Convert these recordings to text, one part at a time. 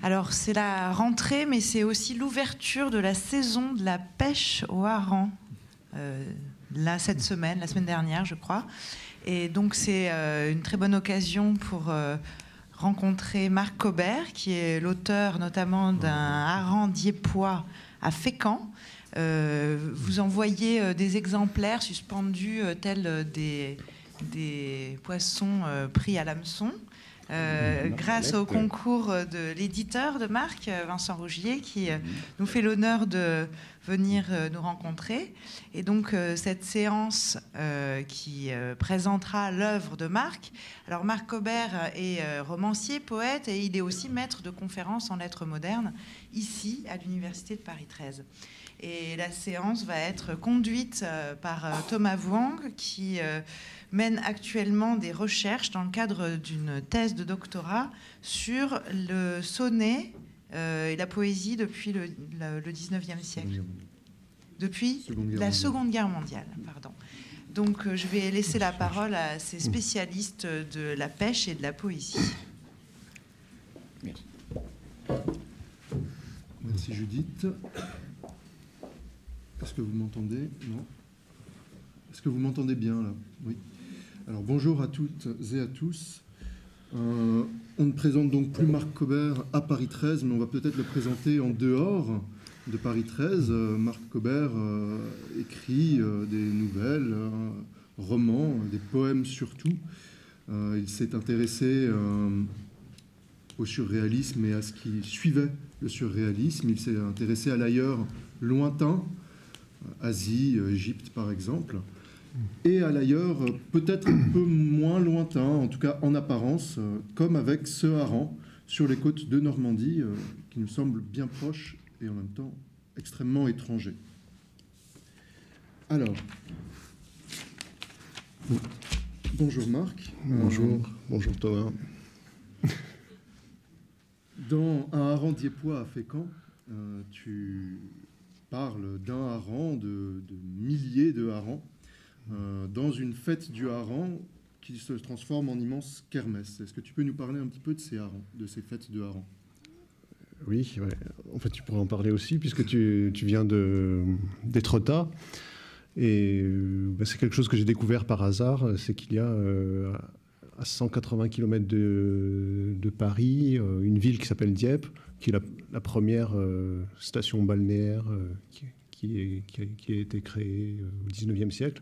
Alors, c'est la rentrée, mais c'est aussi l'ouverture de la saison de la pêche au hareng. Là, cette semaine, la semaine dernière, je crois. Et donc, c'est une très bonne occasion pour rencontrer Marc Cobert, qui est l'auteur notamment d'un hareng diepois à Fécamp. Vous envoyez des exemplaires suspendus tels des poissons pris à l'hameçon. Grâce au concours de l'éditeur de Marc, Vincent Rougier, qui nous fait l'honneur de venir nous rencontrer. Et donc, cette séance qui présentera l'œuvre de Marc. Alors, Marc Cobert est romancier, poète, et il est aussi maître de conférences en lettres modernes, ici, à l'Université de Paris 13. Et la séance va être conduite par Thomas Vuong, qui mène actuellement des recherches dans le cadre d'une thèse de doctorat sur le sonnet et la poésie depuis le 19e siècle. Depuis la Seconde Guerre mondiale. Pardon. Donc je vais laisser la parole à ces spécialistes de la pêche et de la poésie. Merci. Merci Judith. Est-ce que vous m'entendez? Non. Est-ce que vous m'entendez bien là? Oui. Alors bonjour à toutes et à tous. On ne présente donc plus Marc Cobert à Paris 13, mais on va peut-être le présenter en dehors de Paris 13. Marc Cobert écrit des nouvelles, romans, des poèmes surtout. Il s'est intéressé au surréalisme et à ce qui suivait le surréalisme. Il s'est intéressé à l'ailleurs lointain, Asie, Égypte par exemple, et à l'ailleurs peut-être un peu moins lointain, en tout cas en apparence, comme avec ce hareng sur les côtes de Normandie, qui nous semble bien proche et en même temps extrêmement étranger. Alors, bonjour Marc. Bonjour Thomas. Dans un hareng diepois à Fécamp, tu parle d'un hareng, de milliers de harengs, dans une fête du hareng qui se transforme en immense kermesse. Est-ce que tu peux nous parler un petit peu de ces harengs, de ces fêtes de hareng? Oui, ouais. En fait, tu pourrais en parler aussi, puisque tu viens d'Étretat. Et c'est quelque chose que j'ai découvert par hasard, c'est qu'il y a à 180 km de Paris, une ville qui s'appelle Dieppe, qui est la première station balnéaire qui a été créée au XIXe siècle,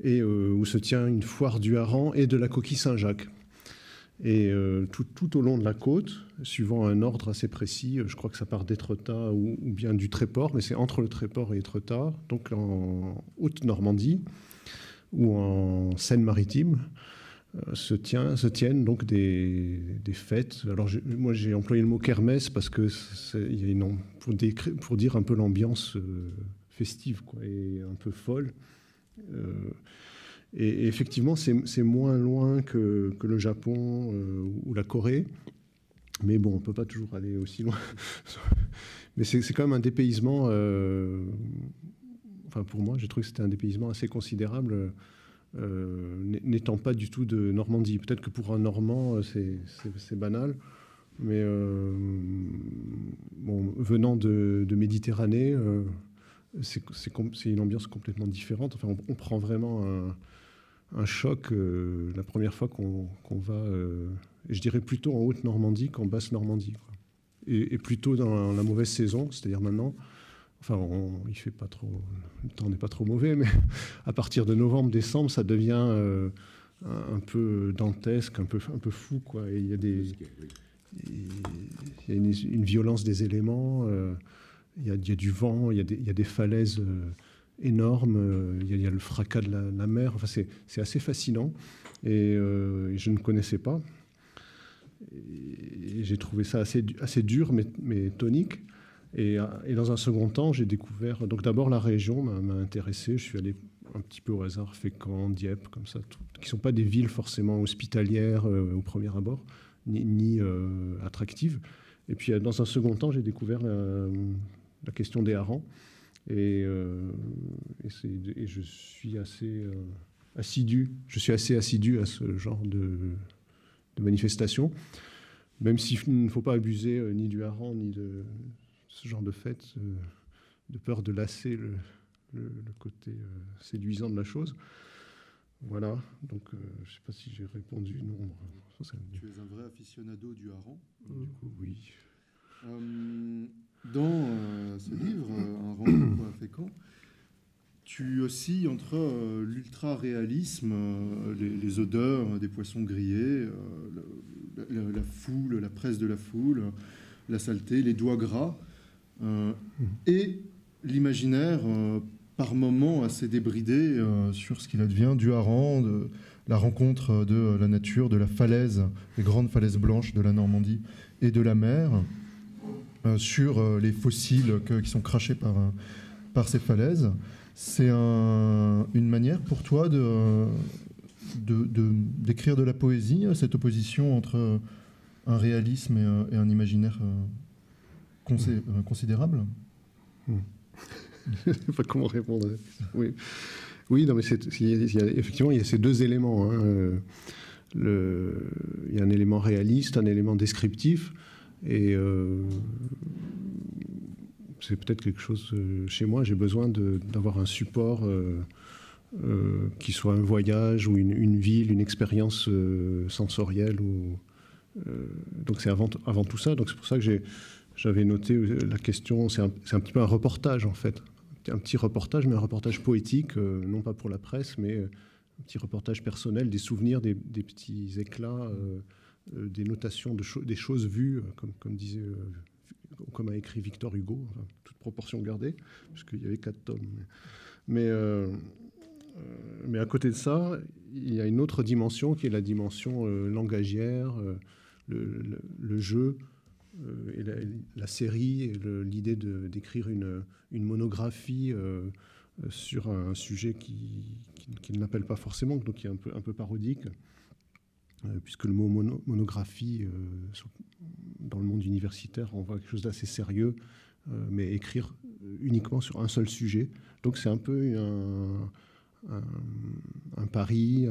et où se tient une foire du hareng et de la coquille Saint-Jacques. Et tout au long de la côte, suivant un ordre assez précis, je crois que ça part d'Étretat ou bien du Tréport, mais c'est entre le Tréport et Étretat, donc en Haute-Normandie ou en Seine-Maritime, se tiennent donc des fêtes. Alors moi j'ai employé le mot kermesse parce que pour dire un peu l'ambiance festive, quoi, et un peu folle. Et effectivement c'est moins loin que le Japon ou la Corée, mais bon, on ne peut pas toujours aller aussi loin. Mais c'est quand même un dépaysement, enfin pour moi j'ai trouvé que c'était un dépaysement assez considérable, n'étant pas du tout de Normandie. Peut-être que pour un Normand, c'est banal, mais bon, venant de Méditerranée, c'est une ambiance complètement différente. Enfin, on prend vraiment un choc la première fois qu'on va, je dirais plutôt en Haute-Normandie qu'en Basse-Normandie, quoi. Et plutôt dans la mauvaise saison, c'est-à-dire maintenant. Enfin, il fait pas trop, le temps n'est pas trop mauvais, mais à partir de novembre-décembre, ça devient un peu dantesque, un peu fou, quoi. Et il y a une violence des éléments, il y a du vent, il y a des falaises énormes, il y a le fracas de la mer. Enfin, c'est assez fascinant, et je ne connaissais pas. Et j'ai trouvé ça assez dur, mais tonique. Et dans un second temps, j'ai découvert... Donc d'abord, la région m'a intéressé. Je suis allé un petit peu au hasard, Fécamp, Dieppe, comme ça, qui ne sont pas des villes forcément hospitalières au premier abord, ni attractives. Et puis dans un second temps, j'ai découvert la question des harengs. Et je suis assez assidu. Je suis assez assidu à ce genre de manifestation. même s'il ne faut pas abuser ni du hareng, ni de ce genre de fête, de peur de lasser le côté séduisant de la chose. Voilà, donc je ne sais pas si j'ai répondu. Non. Tu es un vrai aficionado du hareng. Du coup, oui. Dans ce livre, Un rendez-vous fécond, tu oscilles entre l'ultra-réalisme, les odeurs des poissons grillés, la foule, la presse de la foule, la saleté, les doigts gras, et l'imaginaire par moments assez débridé sur ce qu'il advient du hareng, de la rencontre de la nature, de la falaise, les grandes falaises blanches de la Normandie et de la mer, sur les fossiles qui sont crachés par ces falaises. C'est une manière pour toi d'écrire de la poésie, cette opposition entre un réalisme et un imaginaire considérable. Je ne sais pas comment répondre. Oui, non, mais effectivement, il y a ces deux éléments. Hein. Il y a un élément réaliste, un élément descriptif, et c'est peut-être quelque chose chez moi. J'ai besoin d'avoir un support qui soit un voyage ou une ville, une expérience sensorielle. Donc c'est avant tout ça. Donc c'est pour ça que j'avais noté la question. C'est un petit peu un reportage en fait. Un petit reportage, mais un reportage poétique, non pas pour la presse, mais un petit reportage personnel, des souvenirs, des petits éclats, des notations, des choses vues, comme a écrit Victor Hugo, enfin, toute proportion gardée, puisqu'il y avait 4 tomes. Mais à côté de ça, il y a une autre dimension qui est la dimension langagière, le jeu, et la série, et l'idée d'écrire une monographie sur un sujet qui ne l'appelle pas forcément, donc qui est un peu parodique, puisque le mot monographie, dans le monde universitaire, on voit quelque chose d'assez sérieux, mais écrire uniquement sur un seul sujet. Donc c'est un peu un pari,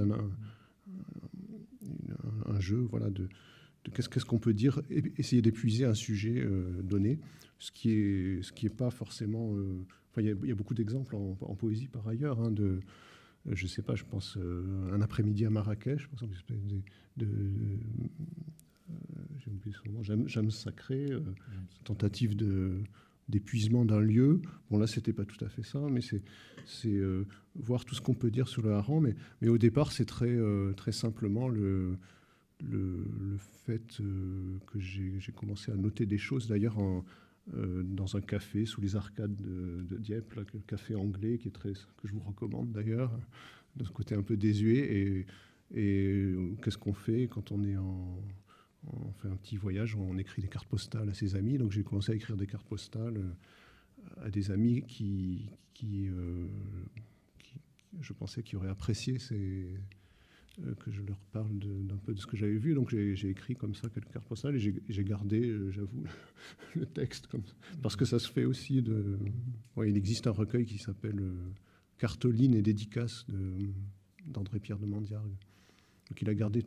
un jeu, voilà, qu'est-ce qu'on peut dire, essayer d'épuiser un sujet donné, ce qui est pas forcément... il y a beaucoup d'exemples en poésie par ailleurs, hein, je sais pas, je pense un après-midi à Marrakech, par exemple, j'ai oublié son nom, J'aime sacré, tentative d'épuisement d'un lieu. Bon, là, c'était pas tout à fait ça, mais c'est voir tout ce qu'on peut dire sur le hareng, mais au départ, c'est très simplement le fait que j'ai commencé à noter des choses, d'ailleurs, dans un café sous les arcades de Dieppe, là, le café anglais, que je vous recommande d'ailleurs, de ce côté un peu désuet. Et qu'est-ce qu'on fait quand on fait un petit voyage, on écrit des cartes postales à ses amis. Donc j'ai commencé à écrire des cartes postales à des amis qui je pensais qu'ils auraient apprécié que je leur parle d'un peu de ce que j'avais vu. Donc j'ai écrit comme ça quelques cartes postales, et j'ai gardé, j'avoue, le texte comme ça. Parce que ça se fait aussi il existe un recueil qui s'appelle Cartolines et dédicaces d'André-Pierre de Mandiargue. Donc il a gardé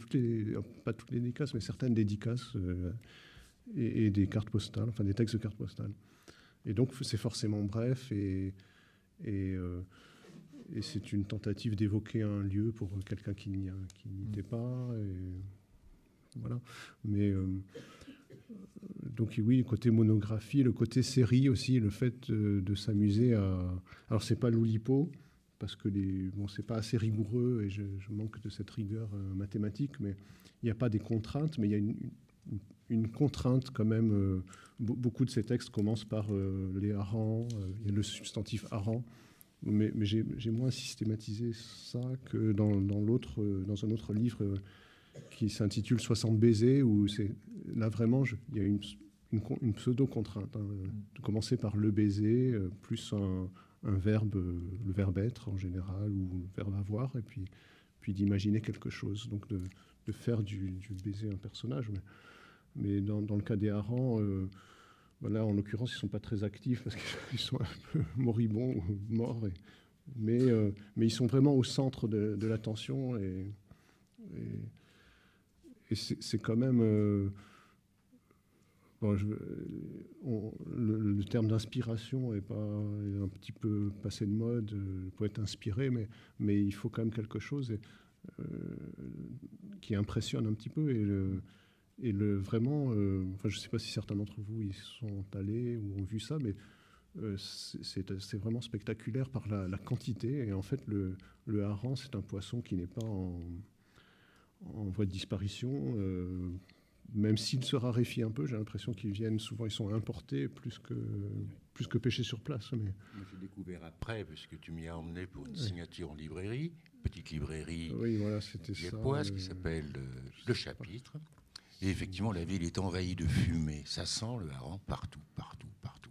pas toutes les dédicaces, mais certaines dédicaces et des cartes postales, enfin des textes de cartes postales. Et donc c'est forcément bref, et c'est une tentative d'évoquer un lieu pour quelqu'un qui n'y était pas. Et voilà. Mais donc oui, le côté monographie, le côté série aussi, le fait de s'amuser à... Alors c'est pas l'Oulipo, parce que c'est pas assez rigoureux, et je manque de cette rigueur mathématique, mais il n'y a pas des contraintes, mais il y a une contrainte quand même. Beaucoup de ces textes commencent par les harengs, il y a le substantif hareng. Mais j'ai moins systématisé ça que dans un autre livre qui s'intitule 60 baisers, où là vraiment il y a une pseudo-contrainte, hein, de commencer par le baiser, plus un verbe, le verbe être en général, ou le verbe avoir, et puis d'imaginer quelque chose, donc de faire du baiser un personnage. Mais dans le cas des harengs, là, en l'occurrence, ils ne sont pas très actifs parce qu'ils sont un peu moribonds ou morts. Mais ils sont vraiment au centre de l'attention. Et c'est quand même... Bon, le terme d'inspiration est un petit peu passé de mode pour être inspiré, mais il faut quand même quelque chose qui impressionne un petit peu. Vraiment, enfin, je ne sais pas si certains d'entre vous y sont allés ou ont vu ça, mais c'est vraiment spectaculaire par la quantité. Et en fait, le hareng, c'est un poisson qui n'est pas en voie de disparition. Même s'ils se raréfient un peu, j'ai l'impression qu'ils viennent souvent, ils sont importés plus que pêchés sur place. Mais... Moi, j'ai découvert après, parce que tu m'y as emmené pour une signature en librairie, petite librairie vietpoise qui s'appelle Le Chapitre. Et effectivement, la ville est envahie de fumée. Ça sent le hareng partout, partout, partout.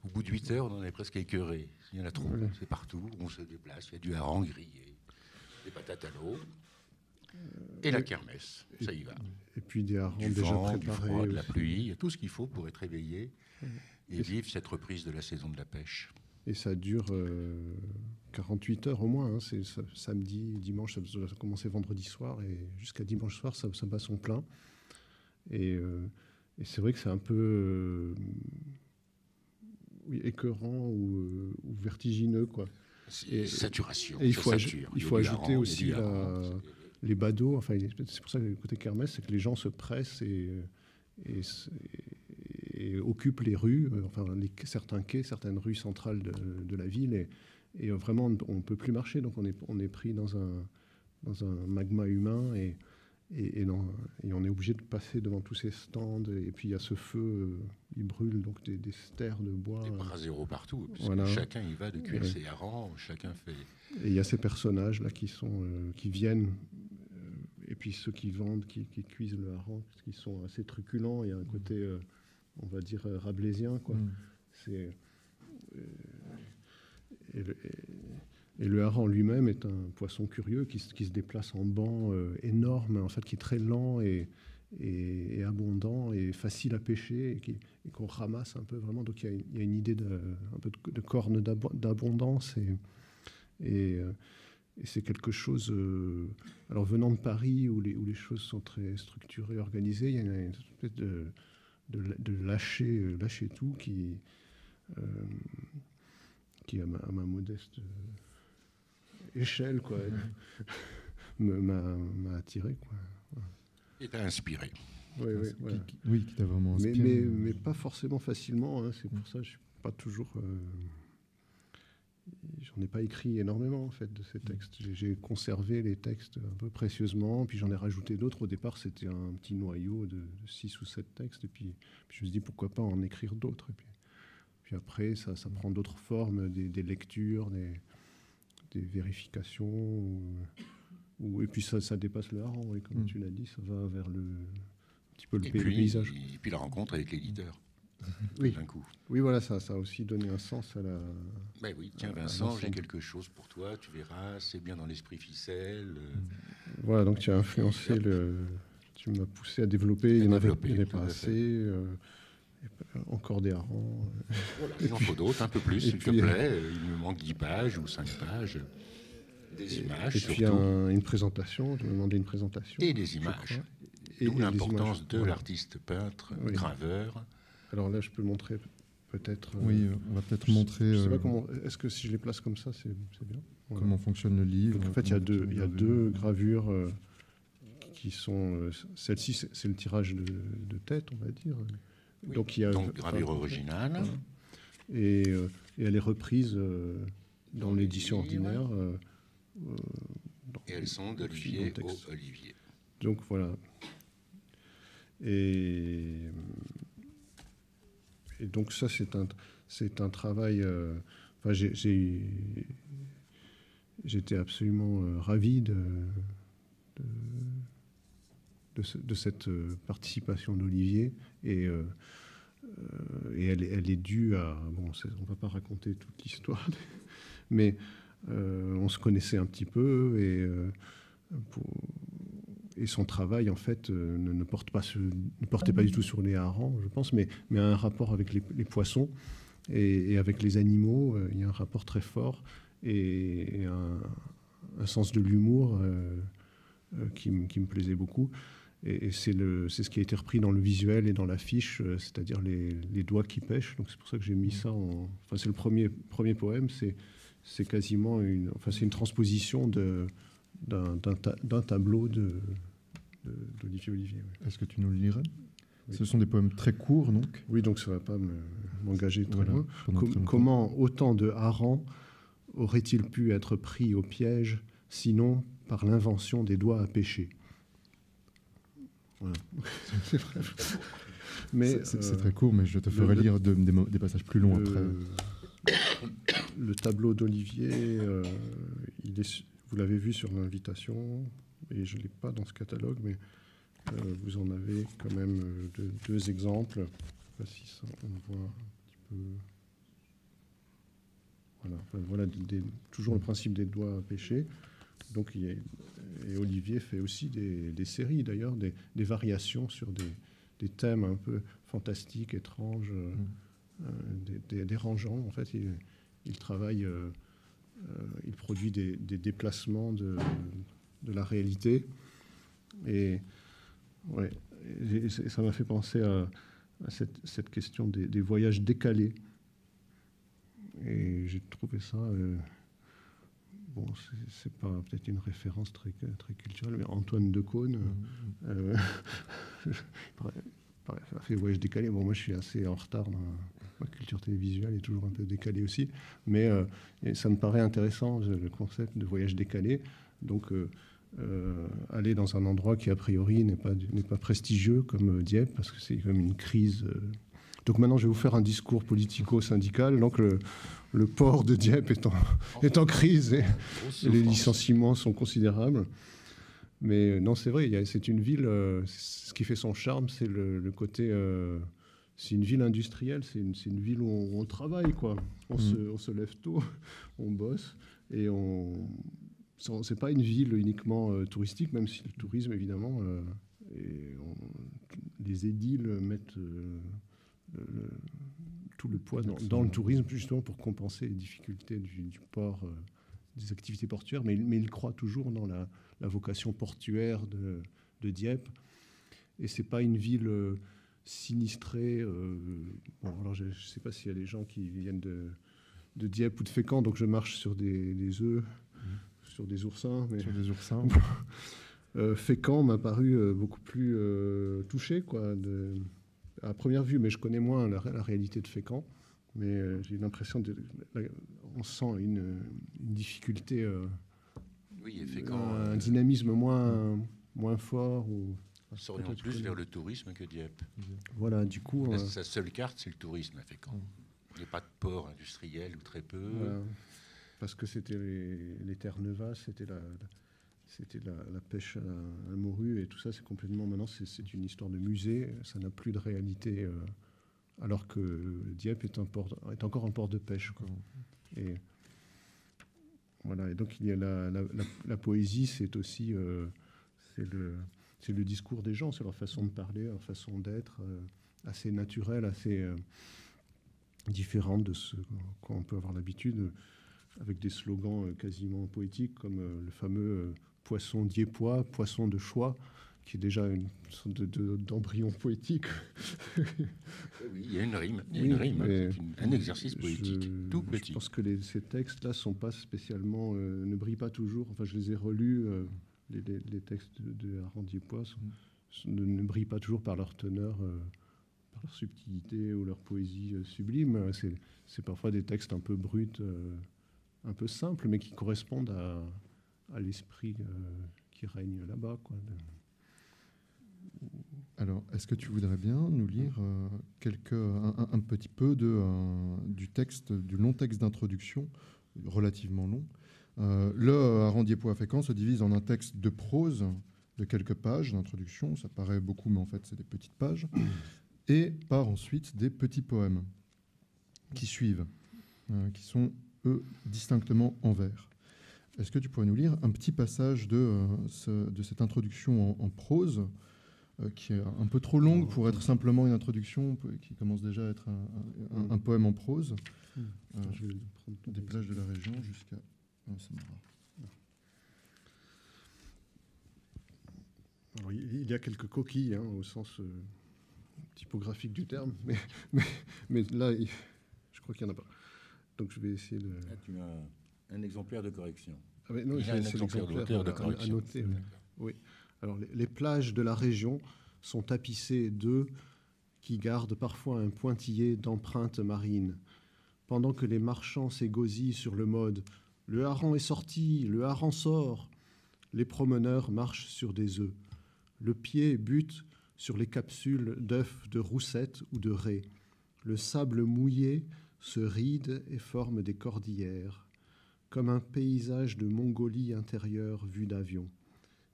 Au bout de 8 heures, on en est presque écœuré. Il y en a trop, c'est partout. On se déplace, il y a du hareng grillé, des patates à l'eau. Et la kermesse, ça y va. Et puis des harengs déjà préparés. Du froid, de la pluie, il y a tout ce qu'il faut pour être éveillé et vivre cette reprise de la saison de la pêche. Et ça dure 48 heures au moins. Hein. C'est samedi, dimanche, ça doit commencer vendredi soir et jusqu'à dimanche soir, ça bat son plein. Et c'est vrai que c'est un peu écœurant ou vertigineux, quoi. C'est saturation. Et il faut ajouter aussi les badauds. Enfin, c'est pour ça que le côté kermesse, c'est que les gens se pressent et occupent les rues, enfin certains quais, certaines rues centrales de la ville, et vraiment on ne peut plus marcher. Donc on est pris dans un magma humain et on est obligé de passer devant tous ces stands. Et puis il y a ce feu, il brûle donc des stères de bois. Des bras zéro partout. Voilà. Chacun y va de cuire ses harengs, chacun fait. Et il y a ces personnages là qui viennent. Et puis ceux qui vendent, qui cuisent le hareng, parce qu'ils sont assez truculents. Il y a un côté, on va dire, rabelaisien, quoi. Et le hareng lui-même est un poisson curieux qui se déplace en banc énorme, en fait, qui est très lent et abondant et facile à pêcher et qu'on ramasse un peu vraiment. Donc il y a une idée un peu de corne d'abondance et c'est quelque chose. Alors venant de Paris où les choses sont très structurées, organisées, il y a une espèce de lâcher tout qui à ma modeste échelle, quoi, m'a attiré, quoi. Voilà. Et t'a inspiré. Oui, qui t'a vraiment inspiré. Mais pas forcément facilement. Hein, c'est pour ça que je suis pas toujours. J'en ai pas écrit énormément en fait de ces textes. J'ai conservé les textes un peu précieusement, puis j'en ai rajouté d'autres. Au départ, c'était un petit noyau de 6 ou 7 textes, et puis je me suis dit pourquoi pas en écrire d'autres. Et puis après, ça prend d'autres formes, des lectures, des vérifications, et puis ça dépasse le hareng, oui, comme tu l'as dit, ça va vers un petit peu le paysage. Et puis la rencontre avec l'éditeur. Oui. D'un coup. Oui, voilà, ça a aussi donné un sens à la... Ben oui, tiens Vincent, j'ai quelque chose pour toi, tu verras, c'est bien dans l'esprit ficelle. Voilà, donc tu as influencé tu m'as poussé à développer, il n'y en avait pas assez... encore des harengs. Voilà, il en faut d'autres, un peu plus, s'il te plaît. Il me manque 10 pages ou 5 pages. Des images, surtout. Et puis une présentation, tu m'as demandé une présentation. Et des images. D'où l'importance de l'artiste peintre, graveur. Alors là, je peux montrer peut-être... Oui, on va peut-être montrer... Je sais pas comment... Est-ce que si je les place comme ça, c'est bien? Voilà. Comment fonctionne le livre. Donc, en fait, il y a deux gravures qui sont... Celle-ci, c'est le tirage de tête, on va dire. Oui. Donc gravure originale. Et elle est reprise dans l'édition ordinaire. Et elles sont d'Olivier au Olivier. Donc voilà. Et donc ça, c'est un travail... j'étais absolument ravi de cette participation d'Olivier. Et elle est due à... Bon, on ne va pas raconter toute l'histoire, mais on se connaissait un petit peu et son travail, en fait, ne portait pas du tout sur les harengs, je pense, mais a un rapport avec les poissons et avec les animaux. Il y a un rapport très fort et un sens de l'humour qui me plaisait beaucoup. Et c'est ce qui a été repris dans le visuel et dans l'affiche, c'est-à-dire les doigts qui pêchent. Donc c'est pour ça que j'ai mis ça en... Enfin, c'est le premier poème, c'est quasiment c'est une transposition d'un tableau d'Olivier Olivier. Oui. Est-ce que tu nous le lirais? Oui. Ce sont des poèmes très courts, donc. Oui, donc ça ne va pas m'engager très loin. Comment autant de harengs aurait-il pu être pris au piège, sinon par l'invention des doigts à pêcher? Voilà. C'est vrai. Mais c'est très court, mais je te ferai lire des passages plus longs après. Le tableau d'Olivier, vous l'avez vu sur l'invitation, et je ne l'ai pas dans ce catalogue, mais vous en avez quand même deux exemples. Si ça, on voit un petit peu. Voilà, toujours le principe des doigts à pêcher. Donc, et Olivier fait aussi des séries, d'ailleurs, des variations sur des thèmes un peu fantastiques, étranges, dérangeants. En fait, il travaille, il produit des déplacements de la réalité. Et ouais, ça m'a fait penser à cette question des voyages décalés. Et j'ai trouvé ça... bon, c'est pas peut-être une référence très culturelle, mais Antoine Decaune a fait voyage décalé. Bon, moi, je suis assez en retard dans ma culture télévisuelle, est toujours un peu décalée aussi. Mais ça me paraît intéressant, le concept de voyage décalé. Donc, aller dans un endroit qui, a priori, n'est pas prestigieux, comme Dieppe, parce que c'est comme une crise... Donc maintenant, je vais vous faire un discours politico-syndical. Donc le port de Dieppe est en crise et les licenciements sont considérables. Mais non, c'est vrai, c'est une ville... ce qui fait son charme, c'est le côté... c'est une ville industrielle, c'est une ville où on travaille, quoi. On se lève tôt, on bosse et c'est pas une ville uniquement touristique, même si le tourisme, évidemment... les édiles mettent... tout le poids dans le tourisme, justement pour compenser les difficultés du port, des activités portuaires, mais il croit toujours dans la vocation portuaire de Dieppe. Et c'est pas une ville sinistrée. Bon, alors je ne sais pas s'il y a des gens qui viennent de Dieppe ou de Fécamp, donc je marche sur des œufs, sur des oursins. Mais... Sur des oursins. Fécamp m'a paru beaucoup plus touché, quoi, à première vue, mais je connais moins la réalité de Fécamp. Mais j'ai l'impression on sent une difficulté, oui, et Fécamp, un dynamisme moins fort. S'oriente plus vers le tourisme que Dieppe. Voilà, du coup... Sa seule carte, c'est le tourisme à Fécamp. Il n'y a pas de port industriel, ou très peu. Voilà, parce que c'était les terres neuvas, c'était la pêche à la morue et tout ça, c'est complètement... Maintenant, c'est une histoire de musée, ça n'a plus de réalité, alors que Dieppe est encore un port de pêche, quoi. Et voilà, et donc il y a la poésie, c'est aussi... c'est le discours des gens, c'est leur façon de parler, leur façon d'être, assez naturelle, assez différente de ce qu'on peut avoir l'habitude, avec des slogans quasiment poétiques, comme le fameux poisson dieppois, poisson de choix, qui est déjà une sorte d'embryon poétique. Oui, il y a une rime, c'est un exercice poétique, tout petit. Je pense que ces textes-là ne brillent pas toujours. Enfin, je les ai relus, les textes de Aran Dieppois ne brillent pas toujours par leur teneur, par leur subtilité ou leur poésie sublime. C'est parfois des textes un peu bruts, un peu simples, mais qui correspondent à l'esprit qui règne là-bas, quoi. Alors, est-ce que tu voudrais bien nous lire un petit peu du long texte d'introduction, relativement long. Le Aran Dieppois Fécamp se divise en un texte de prose de quelques pages d'introduction, ça paraît beaucoup, mais en fait c'est des petites pages, et par ensuite des petits poèmes qui suivent, qui sont, eux, distinctement en vers. Est-ce que tu pourrais nous lire un petit passage de cette introduction en prose, qui est un peu trop longue pour être simplement une introduction, qui commence déjà à être un poème en prose, je vais prendre des plages de la région jusqu'à... Alors, il y a quelques coquilles, au sens typographique du terme, mais là, je crois qu'il n'y en a pas. Donc je vais essayer de... Là, tu as un exemplaire de correction. Ah, mais non, c'est l'exemplaire de correction. À noter. Oui. Alors, les plages de la région sont tapissées d'œufs qui gardent parfois un pointillé d'empreintes marines. Pendant que les marchands s'égosillent sur le mode « Le hareng est sorti, le hareng sort », les promeneurs marchent sur des œufs. Le pied bute sur les capsules d'œufs de roussette ou de raie. Le sable mouillé se ride et forme des cordillères, comme un paysage de Mongolie intérieure vu d'avion.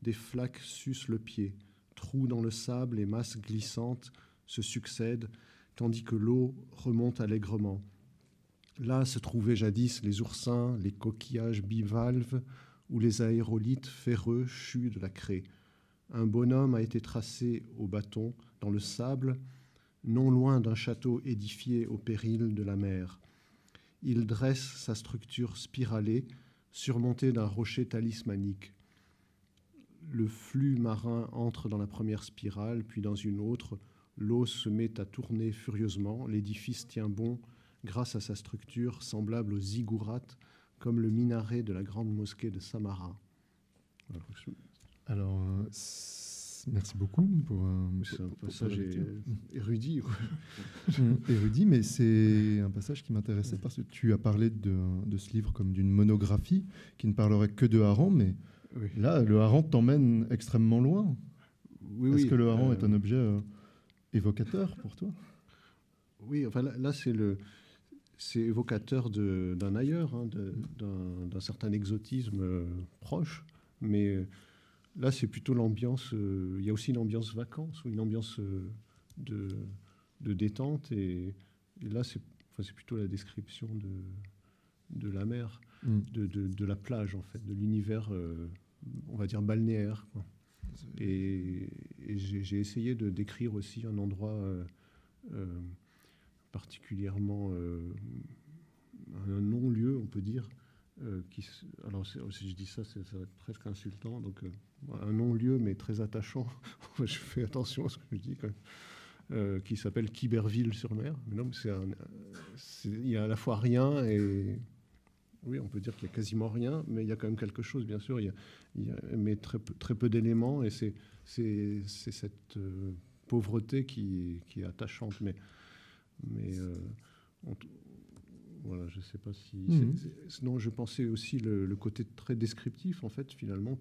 Des flaques sucent le pied, trous dans le sable et masses glissantes se succèdent, tandis que l'eau remonte allègrement. Là se trouvaient jadis les oursins, les coquillages bivalves ou les aérolithes ferreux chus de la craie. Un bonhomme a été tracé au bâton dans le sable, non loin d'un château édifié au péril de la mer. Il dresse sa structure spiralée, surmontée d'un rocher talismanique. Le flux marin entre dans la première spirale, puis dans une autre. L'eau se met à tourner furieusement. L'édifice tient bon grâce à sa structure semblable aux ziggourats, comme le minaret de la grande mosquée de Samara. Alors, merci beaucoup pour c'est un passage érudit. Érudit, mais c'est un passage qui m'intéressait parce que tu as parlé de ce livre comme d'une monographie qui ne parlerait que de hareng, mais là, le hareng t'emmène extrêmement loin. Est-ce que le hareng est un objet évocateur pour toi? Oui, enfin là c'est évocateur d'un ailleurs, d'un certain exotisme proche, mais là c'est plutôt l'ambiance. Il y a aussi une ambiance vacances ou une ambiance de détente, et là c'est plutôt la description de la mer, de la plage en fait, de l'univers, on va dire balnéaire, quoi. Et j'ai essayé de décrire aussi un endroit particulièrement, un non-lieu, on peut dire. Alors, si je dis ça, ça va être presque insultant. Donc, un non-lieu, mais très attachant. Je fais attention à ce que je dis, quand même. Qui s'appelle Quiberville-sur-Mer. Mais non, il y a à la fois rien et... Oui, on peut dire qu'il y a quasiment rien, mais il y a quand même quelque chose, bien sûr. Mais très peu d'éléments, et c'est cette pauvreté qui est attachante. Mais voilà, je ne sais pas si... Sinon, je pensais aussi le côté très descriptif, en fait, finalement,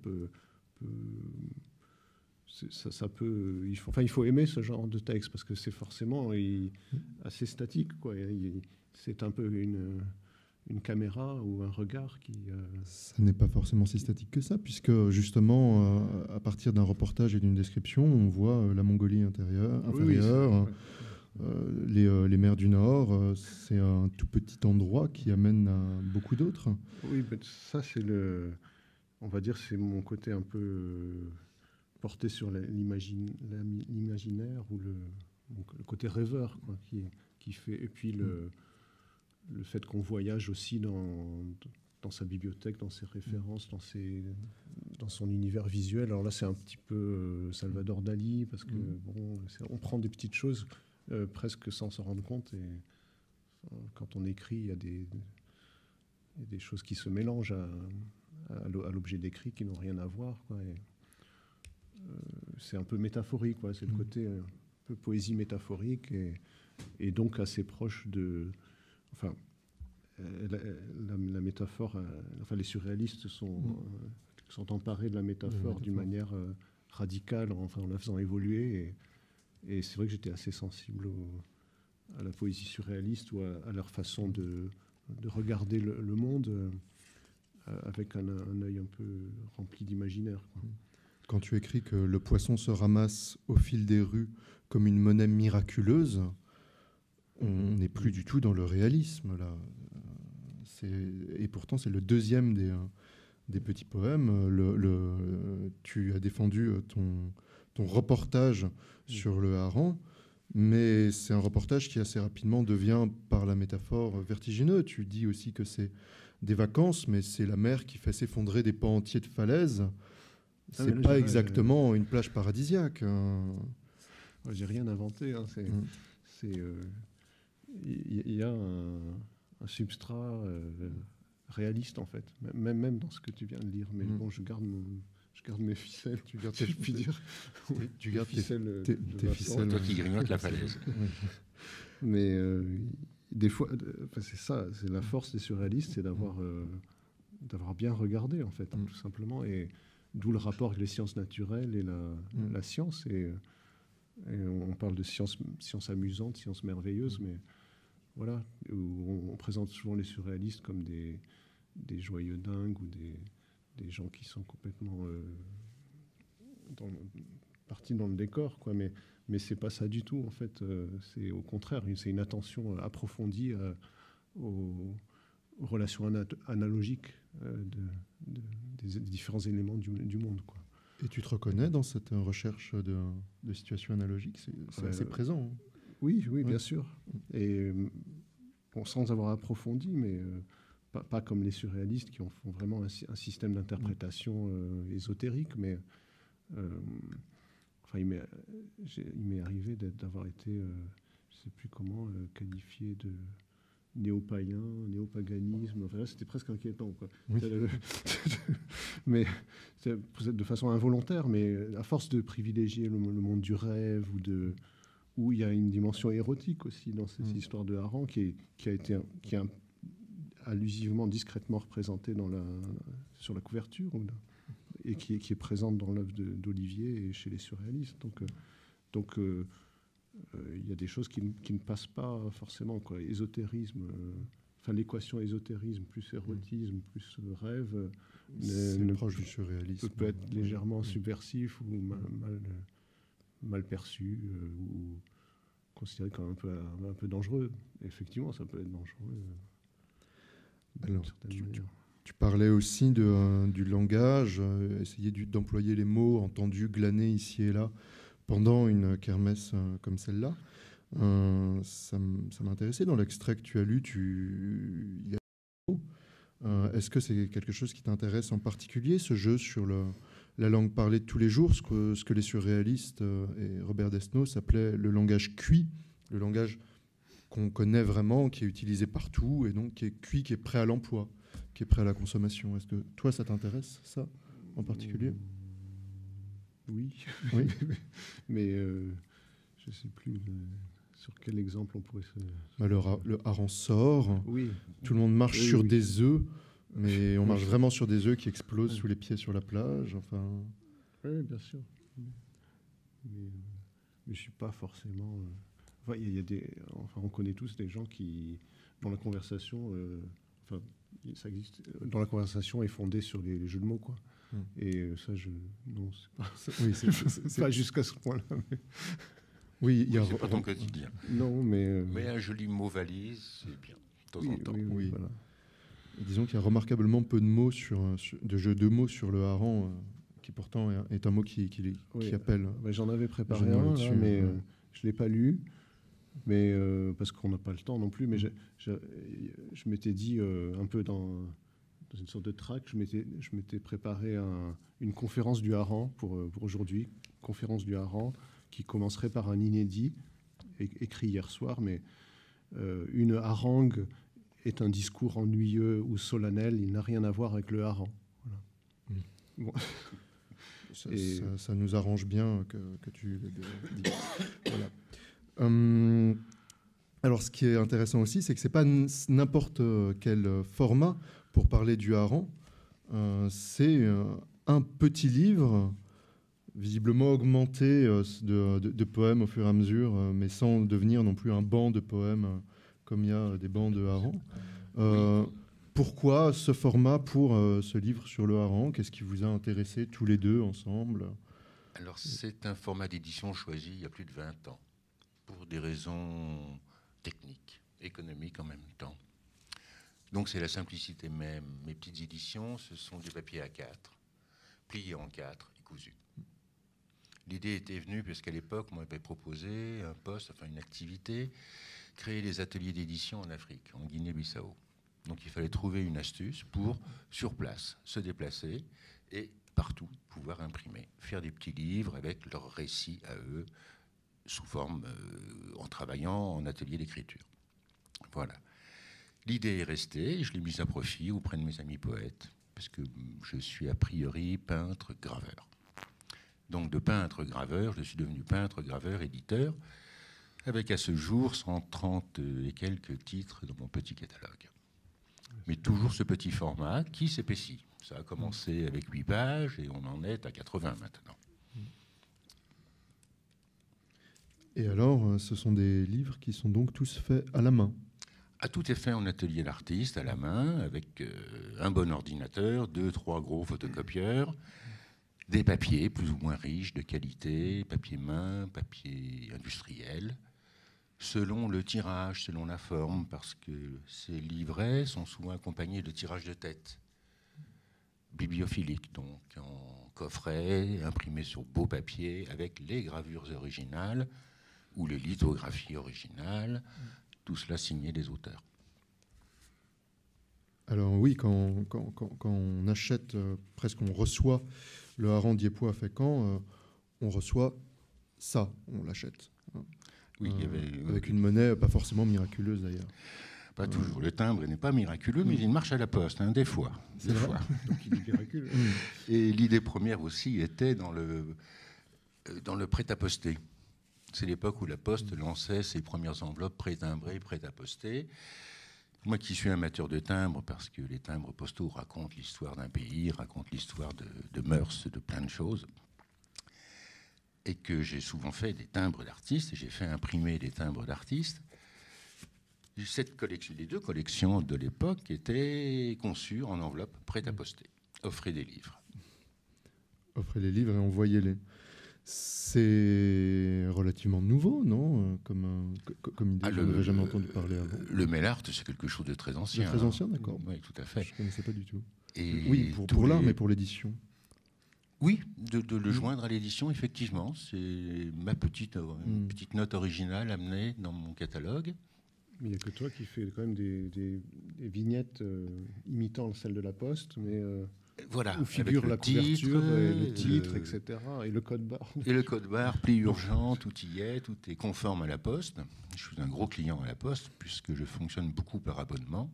ça peut... Il faut aimer ce genre de texte, parce que c'est forcément assez statique, quoi. C'est un peu une caméra ou un regard qui... Ça n'est pas forcément si statique que ça, puisque justement, à partir d'un reportage et d'une description, on voit la Mongolie inférieure, les mers du Nord. C'est un tout petit endroit qui amène à beaucoup d'autres. Oui, mais ça, on va dire, c'est mon côté un peu porté sur l'imaginaire ou le côté rêveur, quoi, qui fait... Et puis le fait qu'on voyage aussi dans sa bibliothèque, dans ses références, dans son univers visuel. Alors là, c'est un petit peu Salvador Dali, parce que on prend des petites choses presque sans s'en rendre compte. Et quand on écrit, il y a des choses qui se mélangent à l'objet décrit, qui n'ont rien à voir, quoi. C'est un peu métaphorique, quoi. C'est le côté un peu poésie métaphorique, et donc assez proche de... Enfin, la métaphore, les surréalistes sont emparés de la métaphore d'une manière radicale, en la faisant évoluer. Et c'est vrai que j'étais assez sensible à la poésie surréaliste ou à leur façon de regarder le monde avec un œil un peu rempli d'imaginaire, quoi. Quand tu écris que le poisson se ramasse au fil des rues comme une monnaie miraculeuse, on n'est plus du tout dans le réalisme, là. Et pourtant, c'est le deuxième des petits poèmes. Tu as défendu ton reportage sur le hareng, mais c'est un reportage qui assez rapidement devient, par la métaphore, vertigineux. Tu dis aussi que c'est des vacances, mais c'est la mer qui fait s'effondrer des pans entiers de falaises. c'est pas exactement une plage paradisiaque. J'ai rien inventé. Hein. Il y a un substrat réaliste en fait, même dans ce que tu viens de lire. Mais bon, je garde mes ficelles. Tu gardes, si je puis dire. Tu gardes tes ficelles. Toi qui grignotes la falaise. Mais des fois, c'est ça, c'est la force des surréalistes, c'est d'avoir bien regardé en fait, tout simplement. Et d'où le rapport avec les sciences naturelles et la science. Et on parle de science amusante, science merveilleuse, mais voilà, où on présente souvent les surréalistes comme des joyeux dingues ou des gens qui sont complètement partis dans le décor, quoi. Mais c'est pas ça du tout, en fait. C'est au contraire, c'est une attention approfondie aux relations analogiques des différents éléments du monde, quoi. Et tu te reconnais dans cette recherche de situations analogiques? C'est assez présent. Hein. Oui, bien sûr. Et bon, sans avoir approfondi, mais pas comme les surréalistes qui en font vraiment un système d'interprétation ésotérique, mais il m'est arrivé d'avoir été, je ne sais plus comment, qualifié de néopaganisme. Enfin, là, c'était presque inquiétant, quoi. Oui. Mais de façon involontaire, mais à force de privilégier le monde du rêve où il y a une dimension érotique aussi dans cette histoire de hareng qui est allusivement, discrètement représentée sur la couverture et qui est présente dans l'œuvre d'Olivier et chez les surréalistes. Donc il y a des choses qui ne passent pas forcément, quoi. Ésotérisme, l'équation ésotérisme plus érotisme plus rêve c'est proche du surréalisme. Peut être légèrement subversif ou mal perçu ou considéré comme un peu dangereux. Et effectivement, ça peut être dangereux. Alors, tu parlais aussi du langage, essayer d'employer les mots entendus, glanés ici et là pendant une kermesse comme celle-là. Ça m'intéressait. Dans l'extrait que tu as lu, il y a des mots. Est-ce que c'est quelque chose qui t'intéresse en particulier, ce jeu sur la langue parlée de tous les jours, ce que les surréalistes et Robert Desnos appelaient le langage cuit, le langage qu'on connaît vraiment, qui est utilisé partout, et donc qui est cuit, qui est prêt à l'emploi, qui est prêt à la consommation. Est-ce que toi, ça t'intéresse, ça, en particulier ? Oui. Mais je ne sais plus sur quel exemple on pourrait se... Le hareng sort, oui. Tout le monde marche sur des œufs, mais on marche vraiment sur des œufs qui explosent sous les pieds sur la plage. Enfin... Oui, bien sûr. Mais je ne suis pas forcément... on connaît tous des gens qui, dans la conversation, ça existe. Dans la conversation est fondée sur les jeux de mots, quoi. Et ça, non, c'est pas jusqu'à ce point-là. Mais... Oui, c'est pas ton quotidien. Non, mais un joli mot valise, c'est bien, de temps en temps. Oui. Voilà. Disons qu'il y a remarquablement peu de mots de jeux de mots sur le hareng, qui pourtant est un mot qui appelle. J'en avais préparé un, là, mais je l'ai pas lu. Mais parce qu'on n'a pas le temps non plus. Mais je m'étais dit un peu dans une sorte de track, je m'étais préparé une conférence du hareng pour aujourd'hui, conférence du hareng qui commencerait par un inédit écrit hier soir, mais une harangue est un discours ennuyeux ou solennel, il n'a rien à voir avec le hareng. Voilà. Bon. Ça nous arrange bien que tu le dis. Voilà. Alors, ce qui est intéressant aussi, c'est que c'est pas n'importe quel format pour parler du hareng. C'est un petit livre, visiblement augmenté de poèmes au fur et à mesure, mais sans devenir non plus un banc de poèmes comme il y a des bancs de hareng. Pourquoi ce format pour ce livre sur le hareng? Qu'est-ce qui vous a intéressé tous les deux ensemble? Alors, c'est un format d'édition choisi il y a plus de 20 ans. Pour des raisons techniques, économiques en même temps. Donc c'est la simplicité même. Mes petites éditions, ce sont du papier A4, plié en 4 et cousu. L'idée était venue puisqu'à l'époque, on m'avait proposé un poste, une activité, créer des ateliers d'édition en Afrique, en Guinée-Bissau. Donc il fallait trouver une astuce pour, sur place, se déplacer et partout pouvoir imprimer, faire des petits livres avec leurs récits à eux, sous forme, en travaillant en atelier d'écriture. Voilà. L'idée est restée, je l'ai mise à profit auprès de mes amis poètes, parce que je suis a priori peintre, graveur. Donc de peintre, graveur, je suis devenu peintre, graveur, éditeur, avec à ce jour 130 et quelques titres dans mon petit catalogue. Mais toujours ce petit format qui s'épaissit. Ça a commencé avec 8 pages et on en est à 80 maintenant. Et alors, ce sont des livres qui sont donc tous faits à la main? Tout est fait en atelier d'artiste, à la main, avec un bon ordinateur, 2-3 gros photocopieurs, des papiers plus ou moins riches, de qualité, papier main, papier industriel, selon le tirage, selon la forme, parce que ces livrets sont souvent accompagnés de tirages de tête, bibliophiliques, donc en coffret, imprimés sur beau papier, avec les gravures originales ou les lithographies originales, tout cela signé des auteurs. Alors oui, quand on achète, presque on reçoit le hareng Diepois à Fécamp, on reçoit ça, on l'achète. Oui, avec une monnaie pas forcément miraculeuse d'ailleurs. Pas toujours. Le timbre n'est pas miraculeux, mais il marche à la poste, des fois. Des fois. Donc il est miraculeux. Et l'idée première aussi était dans le prêt-à-poster. C'est l'époque où la Poste lançait ses premières enveloppes pré-timbrées, prêt-à-poster. Moi qui suis amateur de timbres, parce que les timbres postaux racontent l'histoire d'un pays, racontent l'histoire de mœurs, de plein de choses, et que j'ai souvent fait des timbres d'artistes, et j'ai fait imprimer des timbres d'artistes. Les 2 collections de l'époque étaient conçues en enveloppe prêt-à-poster. Offrez des livres. Offrez les livres et envoyez-les. C'est relativement nouveau, non, comme idée, je n'avais jamais entendu parler avant. Le mail art, c'est quelque chose de très ancien. Très ancien, d'accord. Oui, tout à fait. Je ne connaissais pas du tout. Et oui, pour l'art, mais pour l'édition. Oui, de le joindre à l'édition, effectivement. C'est ma petite note originale amenée dans mon catalogue. Mais il n'y a que toi qui fais quand même des vignettes imitant celle de la Poste, mais voilà, où figure la couverture, et le titre, etc. Et le code barre. Et le code barre, pli urgent, tout y est, tout est conforme à la Poste. Je suis un gros client à la Poste, puisque je fonctionne beaucoup par abonnement,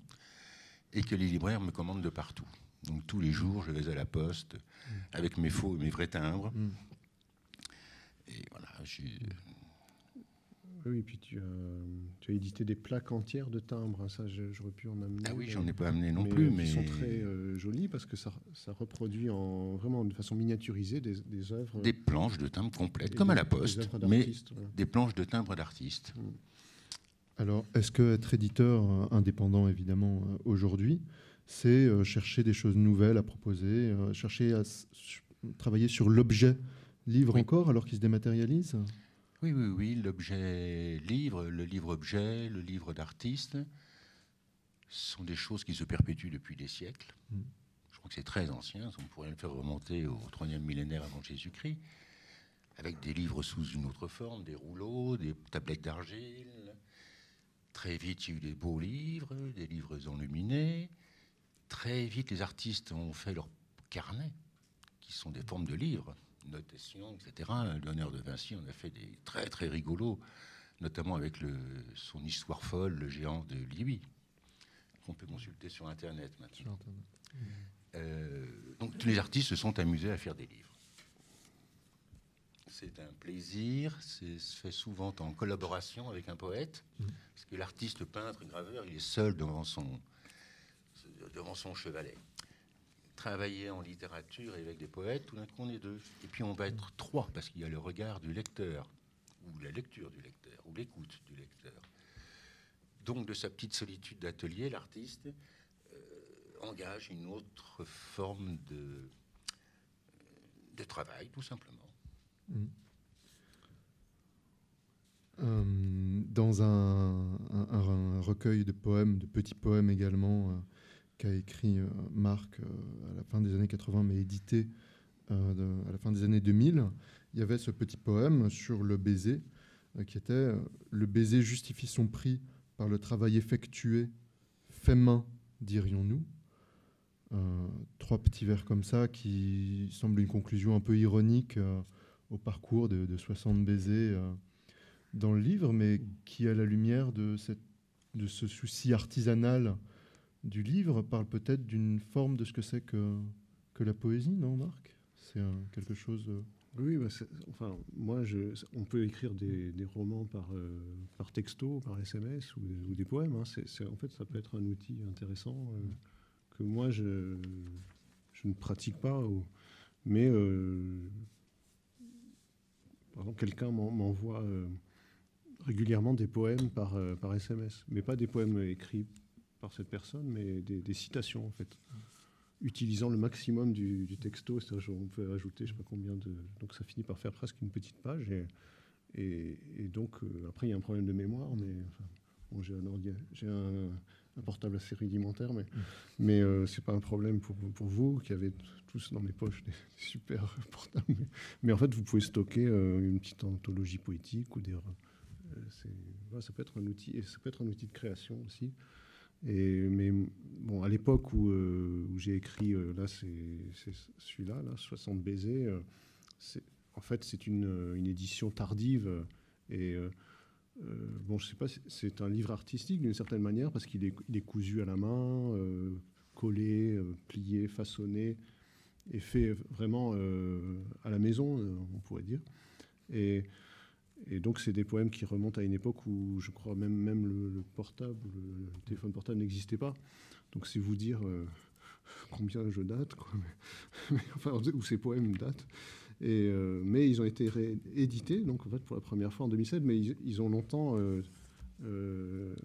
et que les libraires me commandent de partout. Donc tous les jours, je vais à la Poste avec mes faux et mes vrais timbres. Et voilà, Oui, et puis tu as édité des plaques entières de timbres. Hein, ça, j'aurais pu en amener. Ah oui, j'en ai pas amené non plus. Mais ils sont très jolis parce que ça reproduit vraiment de façon miniaturisée des œuvres. Des planches de timbres complètes, comme à la Poste, mais des planches de timbres d'artistes. Alors, est-ce qu'être éditeur indépendant, évidemment, aujourd'hui, c'est chercher des choses nouvelles à proposer, chercher à travailler sur l'objet livre encore, alors qu'il se dématérialise ? Oui, l'objet livre, le livre-objet, le livre d'artiste, sont des choses qui se perpétuent depuis des siècles. Je crois que c'est très ancien, on pourrait le faire remonter au 3e millénaire avant Jésus-Christ, avec des livres sous une autre forme, des rouleaux, des tablettes d'argile. Très vite, il y a eu des beaux livres, des livres enluminés. Très vite, les artistes ont fait leurs carnets, qui sont des formes de livres, notations, etc. Léonard de Vinci, on a fait des très très rigolos, notamment avec son histoire folle, le géant de Libye, qu'on peut consulter sur Internet maintenant. Donc tous les artistes se sont amusés à faire des livres. C'est un plaisir, c'est fait souvent en collaboration avec un poète, parce que l'artiste peintre, graveur, il est seul devant son chevalet. Travailler en littérature et avec des poètes, tout d'un coup on est 2. Et puis on va être 3, parce qu'il y a le regard du lecteur, ou la lecture du lecteur, ou l'écoute du lecteur. Donc de sa petite solitude d'atelier, l'artiste engage une autre forme de travail, tout simplement. Dans un recueil de poèmes, de petits poèmes également, qu'a écrit Marc à la fin des années 80, mais édité à la fin des années 2000, il y avait ce petit poème sur le baiser, qui était « Le baiser justifie son prix par le travail effectué, fait main, dirions-nous ». 3 petits vers comme ça qui semblent une conclusion un peu ironique au parcours de 60 baisers dans le livre, mais qui, à la lumière de ce souci artisanal du livre, parle peut-être d'une forme de ce que c'est que la poésie, non, Marc? C'est quelque chose... Oui, bah enfin, moi, on peut écrire des romans par texto, par SMS ou des poèmes. Hein. En fait, ça peut être un outil intéressant que moi, je ne pratique pas. Mais, par exemple, quelqu'un m'envoie régulièrement des poèmes par SMS. Mais pas des poèmes écrits par cette personne, mais des citations, en fait. Utilisant le maximum du texto, c'est-à-dire on peut ajouter je ne sais pas combien de... Donc ça finit par faire presque une petite page. Et donc, après, il y a un problème de mémoire, mais enfin, bon, j'ai un portable assez rudimentaire, mais ce n'est pas un problème pour vous qui avez tous dans les poches des super portables. Mais en fait, vous pouvez stocker une petite anthologie poétique ou ça peut être un outil, et ça peut être un outil de création aussi. Mais bon, à l'époque où j'ai écrit, là, c'est celui-là, 60 baisers, en fait, c'est une édition tardive. Bon, je sais pas, c'est un livre artistique d'une certaine manière, parce qu'il est cousu à la main, collé, plié, façonné, et fait vraiment à la maison, on pourrait dire. Et donc, c'est des poèmes qui remontent à une époque où, je crois, même le portable, le téléphone portable n'existait pas. Donc, c'est vous dire combien je date, quoi. Enfin, où ces poèmes datent. Mais ils ont été réédités, donc, en fait, pour la première fois en 2007. Mais ils ont longtemps... ils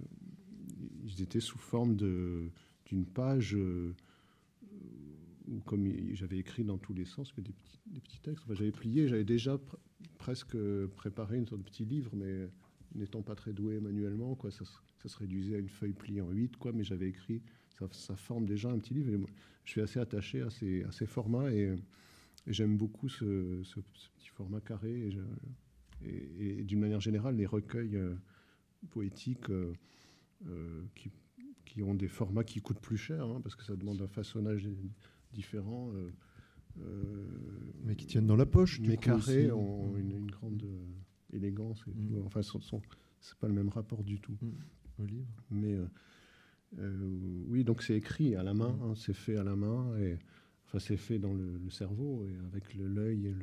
étaient sous forme d'une page... où, comme j'avais écrit dans tous les sens, des petits textes. Enfin, j'avais plié, j'avais déjà presque préparé une sorte de petit livre, mais n'étant pas très doué manuellement, quoi, ça se réduisait à une feuille pliée en 8, quoi, mais j'avais écrit, ça forme déjà un petit livre. Et moi, je suis assez attaché à ces formats, et j'aime beaucoup ce petit format carré. Et d'une manière générale, les recueils poétiques qui ont des formats qui coûtent plus cher, hein, parce que ça demande un façonnage différent. Mais qui tiennent dans la poche. Mais carrés ont une grande élégance. Enfin, c'est pas le même rapport du tout au livre. Mais oui, donc c'est écrit à la main, hein, c'est fait à la main, et enfin c'est fait dans le cerveau, et avec l'œil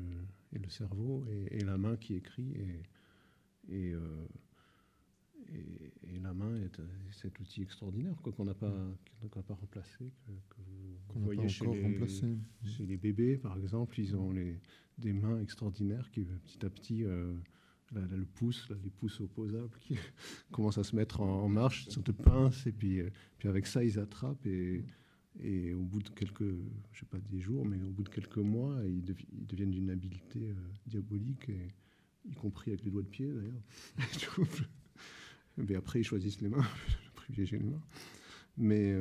et le cerveau et la main qui écrit, et la main est cet outil extraordinaire, quoi, qu'on n'a pas remplacé, que vous voyez chez les bébés, par exemple. Ils ont des mains extraordinaires qui, petit à petit, le pouce, les pouces opposables qui commencent à se mettre en marche, une sorte de pince, et puis avec ça, ils attrapent, et au bout de je sais pas des jours, mais au bout de quelques mois, ils deviennent d'une habileté diabolique, y compris avec les doigts de pied, d'ailleurs. Mais après, ils choisissent les mains, privilégier les mains. Mais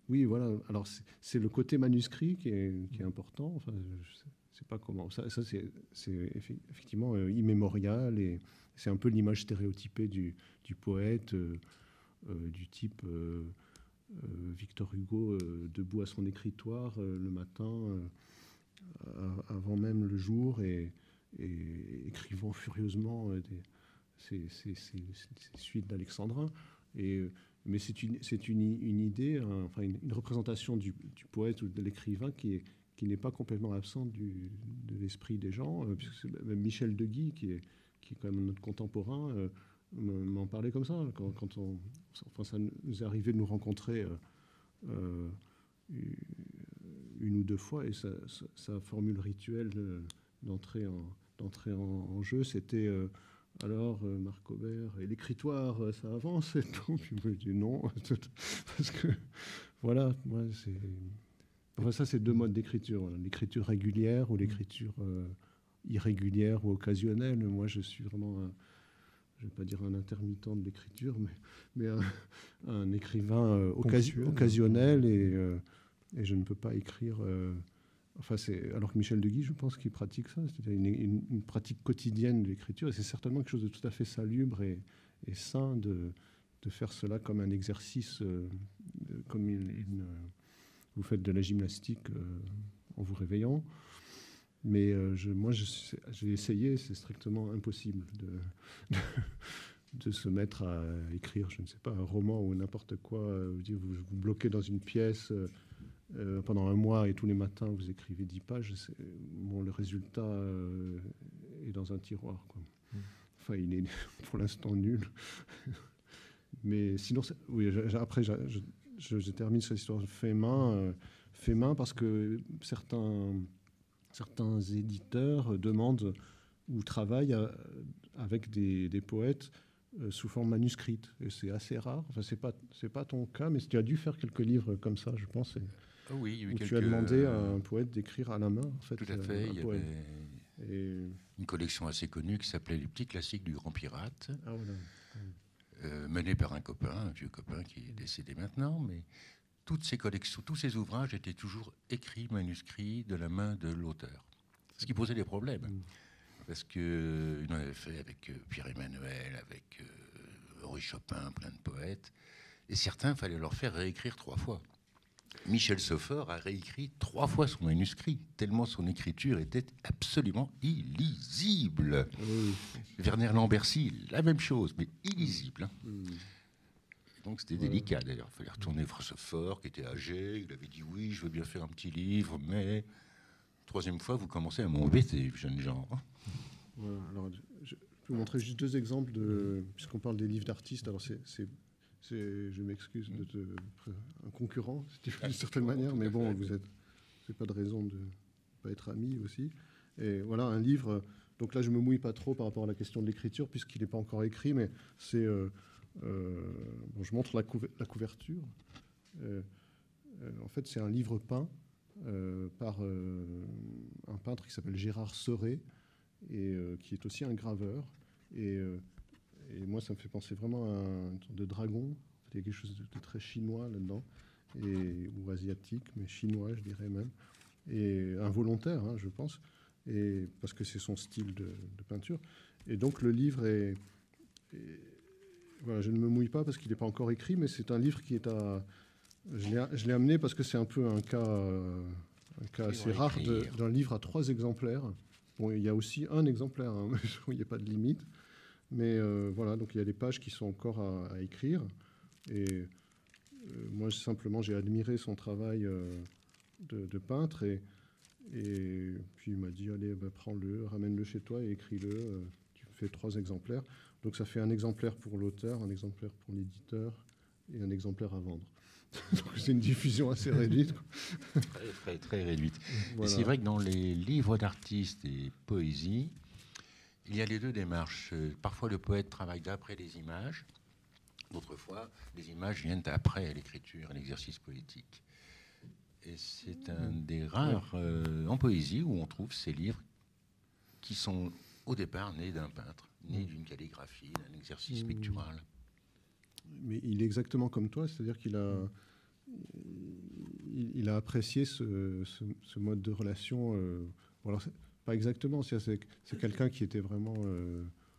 oui, voilà. Alors, c'est le côté manuscrit qui est important. Enfin, je sais pas comment. Ça c'est effectivement immémorial, et c'est un peu l'image stéréotypée du poète, du type Victor Hugo debout à son écritoire le matin, avant même le jour, et écrivant furieusement ces suites d'Alexandrin. Mais c'est une idée, enfin une représentation du poète ou de l'écrivain qui n'est pas complètement absente de l'esprit des gens, puisque même Michel de Guy, qui est quand même notre contemporain, m'en parlait comme ça. Quand ça nous est arrivé de nous rencontrer une ou deux fois, et sa formule rituelle d'entrer en jeu, c'était... alors, Marc Aubert, et l'écritoire, ça avance et tout. Puis je dis non, parce que, voilà, moi, enfin, ça, c'est deux modes d'écriture. Voilà. L'écriture régulière ou l'écriture irrégulière ou occasionnelle. Moi, je suis vraiment, je ne vais pas dire un intermittent de l'écriture, mais un écrivain occasionnel, et je ne peux pas écrire... Enfin, alors que Michel de Guy, je pense qu'il pratique ça, c'est-à-dire une pratique quotidienne de l'écriture, et c'est certainement quelque chose de tout à fait salubre et sain de faire cela comme un exercice, comme vous faites de la gymnastique en vous réveillant. Mais moi, j'ai essayé, c'est strictement impossible de se mettre à écrire, je ne sais pas, un roman ou n'importe quoi. Vous vous bloquez dans une pièce pendant un mois et tous les matins, vous écrivez 10 pages. Bon, le résultat est dans un tiroir, quoi. Enfin, il est pour l'instant nul. Mais sinon, oui, après, je termine cette histoire de fait main parce que certains éditeurs demandent ou travaillent avec des poètes sous forme manuscrite. Et c'est assez rare. Enfin, c'est pas ton cas, mais tu as dû faire quelques livres comme ça, je pense. Oui, il y a eu tu as demandé à un poète d'écrire à la main, en fait. Tout à fait. Il y avait une collection assez connue qui s'appelait Les Petits Classiques du Grand Pirate, menée par un vieux copain qui est décédé maintenant, mais toutes ces collections, tous ces ouvrages étaient toujours écrits, manuscrits de la main de l'auteur. Ce qui posait des problèmes. Parce qu'il en avait fait avec Pierre-Emmanuel, avec Henri Chopin, plein de poètes. Et certains, il fallait leur faire réécrire 3 fois. Michel Sofort a réécrit 3 fois son manuscrit, tellement son écriture était absolument illisible. Werner Lambercy, la même chose, mais illisible. Donc c'était délicat d'ailleurs. Il fallait retourner voir Sofort, qui était âgé. Il avait dit oui, je veux bien faire un petit livre, mais 3e fois, vous commencez à m'embêter, jeune gens. Voilà, alors, je peux vous montrer juste 2 exemples puisqu'on parle des livres d'artistes. Alors je m'excuse d'être un concurrent, d'une certaine manière, mais bon, vous n'avez pas de raison de ne pas être amis aussi. Et voilà, un livre. Donc là, je me mouille pas trop par rapport à la question de l'écriture, puisqu'il n'est pas encore écrit, mais c'est. Je montre la couverture. En fait, c'est un livre peint par un peintre qui s'appelle Gérard Serret, et qui est aussi un graveur. Et moi, ça me fait penser vraiment à une sorte de dragon. Il y a quelque chose de très chinois là-dedans, ou asiatique, mais chinois, je dirais même. Et involontaire, hein, je pense, parce que c'est son style de peinture. Et donc, le livre est voilà, je ne me mouille pas parce qu'il n'est pas encore écrit, mais c'est un livre qui est à... Je l'ai amené parce que c'est un peu un cas assez rare d'un livre à 3 exemplaires. Bon, il y a aussi un exemplaire, hein, il n'y a pas de limite. Mais voilà, donc il y a des pages qui sont encore à écrire. Et moi, simplement, j'ai admiré son travail de peintre. Et puis il m'a dit, allez, prends-le, ramène-le chez toi et écris-le. Tu fais 3 exemplaires. Donc ça fait un exemplaire pour l'auteur, un exemplaire pour l'éditeur et un exemplaire à vendre. Donc c'est une diffusion assez réduite. Très, très, très réduite. Voilà. Et c'est vrai que dans les livres d'artistes et poésie, il y a les 2 démarches. Parfois, le poète travaille d'après les images. D'autres fois, les images viennent après l'écriture, l'exercice poétique. Et c'est un des rares en poésie où on trouve ces livres qui sont au départ nés d'un peintre, nés d'une calligraphie, d'un exercice pictural. Mais il est exactement comme toi, c'est-à-dire qu'il a apprécié ce mode de relation. Bon, alors, pas exactement, c'est quelqu'un qui était vraiment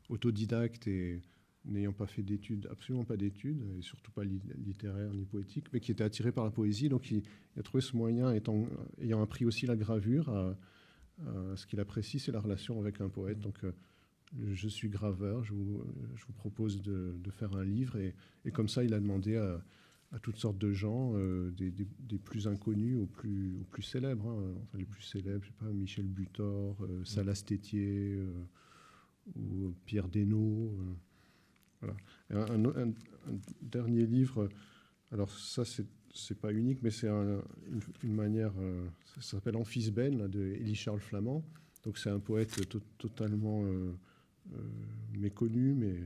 autodidacte et n'ayant pas fait d'études, absolument pas d'études, et surtout pas littéraires ni poétiques, mais qui était attiré par la poésie. Donc il a trouvé ce moyen, ayant appris aussi la gravure, ce qu'il apprécie, c'est la relation avec un poète. Donc je suis graveur, je vous propose de faire un livre. Et comme ça, il a demandé à toutes sortes de gens, des plus inconnus aux plus célèbres. Hein. Enfin, les plus célèbres, je sais pas, Michel Butor, Salas Tétier, ou Pierre Desnaud. Voilà. Un dernier livre, alors ça, c'est pas unique, mais c'est une manière, ça s'appelle Amphisbène, de Élie Charles Flamand. Donc c'est un poète totalement méconnu, mais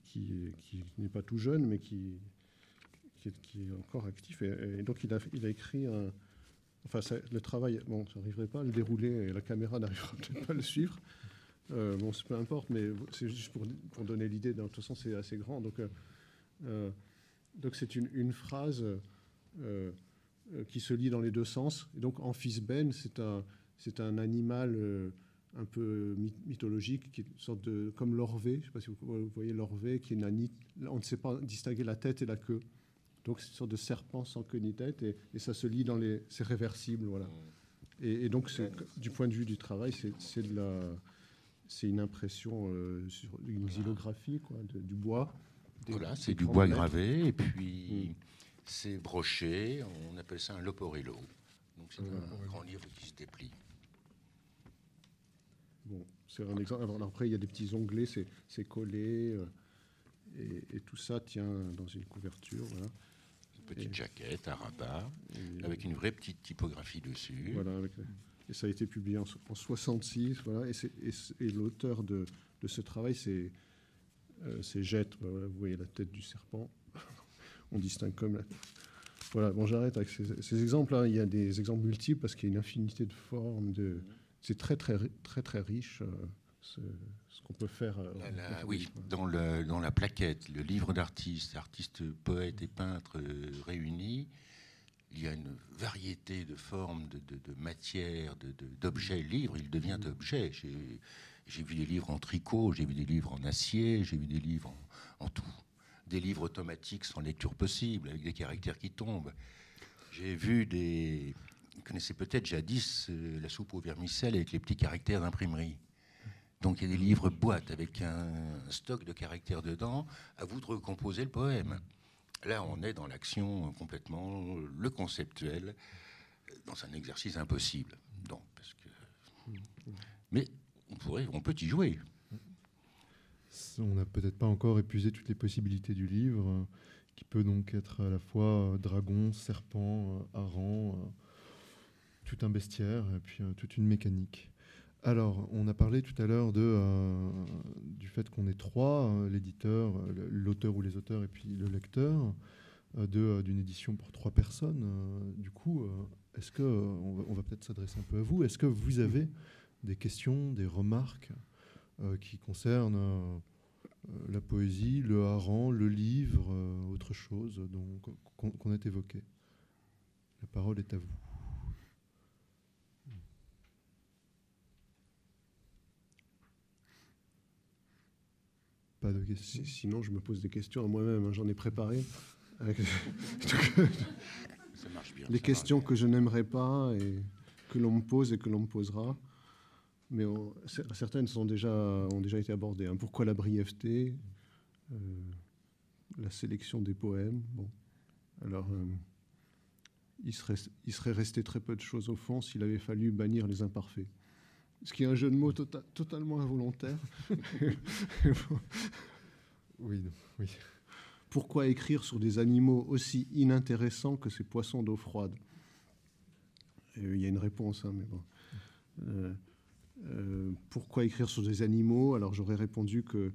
qui n'est pas tout jeune, mais qui est encore actif. Et donc il a écrit enfin, le travail, bon, ça n'arriverait pas à le dérouler, et la caméra n'arrivera peut-être pas à le suivre. Bon, peu importe, mais c'est juste pour donner l'idée. De toute façon, c'est assez grand. Donc c'est une phrase qui se lit dans les 2 sens. Et donc, Amphisbène, c'est un animal un peu mythologique, qui est une sorte de, comme l'orvet. Je ne sais pas si vous voyez l'orvet, qui est on ne sait pas distinguer la tête et la queue. Donc c'est une sorte de serpent sans queue ni tête, et ça se lit c'est réversible, voilà. Et donc du point de vue du travail, c'est une impression sur une xylographie, quoi, du bois. Voilà, c'est du bois gravé, et puis c'est broché. On appelle ça un loporello. Donc c'est un grand livre qui se déplie. Bon, c'est un exemple. Alors après, il y a des petits onglets, c'est collé, et tout ça tient dans une couverture. Voilà. Une petite jaquette à rabat, avec une vraie petite typographie dessus. Voilà, et ça a été publié en 66. Voilà, et l'auteur de ce travail, c'est Jette. Voilà, vous voyez la tête du serpent. On distingue comme la... Voilà, bon, j'arrête avec ces exemples. Hein. Il y a des exemples multiples parce qu'il y a une infinité de formes. C'est très, très, très, très riche, ce qu'on peut faire. Oui, dans la plaquette, le livre artistes, poètes et peintres réunis, il y a une variété de formes, de matières, d'objets. Le livre, il devient objet. J'ai vu des livres en tricot, j'ai vu des livres en acier, j'ai vu des livres en tout. Des livres automatiques sans lecture possible, avec des caractères qui tombent. J'ai vu Vous connaissez peut-être jadis la soupe au vermicelle avec les petits caractères d'imprimerie. Donc il y a des livres boîtes avec un stock de caractères dedans. À vous de recomposer le poème. Là, on est dans l'action complètement, le conceptuel, dans un exercice impossible. Donc, mais on peut y jouer. On n'a peut-être pas encore épuisé toutes les possibilités du livre, qui peut donc être à la fois dragon, serpent, hareng, tout un bestiaire et puis toute une mécanique. Alors, on a parlé tout à l'heure du fait qu'on est trois, l'éditeur, l'auteur ou les auteurs et puis le lecteur, d'une édition pour 3 personnes. Du coup, est-ce que on va peut-être s'adresser un peu à vous. Est-ce que vous avez des questions, des remarques qui concernent la poésie, le hareng, le livre, autre chose qu'on a évoqué? La parole est à vous. Pas de questions. Sinon, je me pose des questions à moi-même. Hein, j'en ai préparé. Ça marche bien. Les questions que je n'aimerais pas et que l'on me pose et que l'on me posera. Mais certaines ont déjà été abordées. Hein. Pourquoi la brièveté, la sélection des poèmes. Bon. Alors, il serait resté très peu de choses au fond s'il avait fallu bannir les imparfaits. Ce qui est un jeu de mots totalement involontaire. Oui. Pourquoi écrire sur des animaux aussi inintéressants que ces poissons d'eau froide? Il y a une réponse, hein, mais bon. Pourquoi écrire sur des animaux? Alors j'aurais répondu que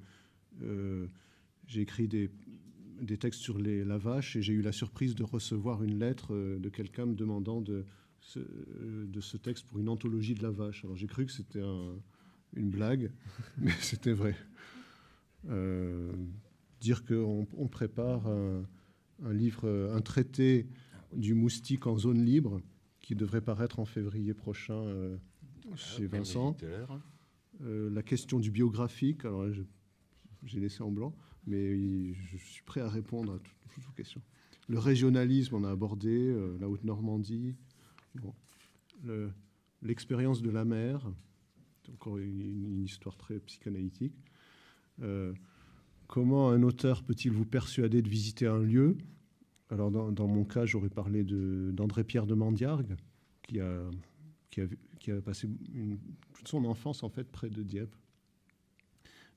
j'ai écrit des textes sur la vache et j'ai eu la surprise de recevoir une lettre de quelqu'un me demandant de ce texte pour une anthologie de la vache. Alors j'ai cru que c'était une blague, mais c'était vrai. Dire qu'on prépare un traité du moustique en zone libre qui devrait paraître en février prochain chez Vincent. La question du biographique, alors j'ai laissé en blanc, mais je suis prêt à répondre à toutes vos questions. Le régionalisme, on a abordé, la Haute-Normandie. Bon. L'expérience de la mer, encore une histoire très psychanalytique. Comment un auteur peut-il vous persuader de visiter un lieu? Alors dans mon cas, j'aurais parlé d'André-Pierre de Mandiargue, qui a passé toute son enfance en fait près de Dieppe.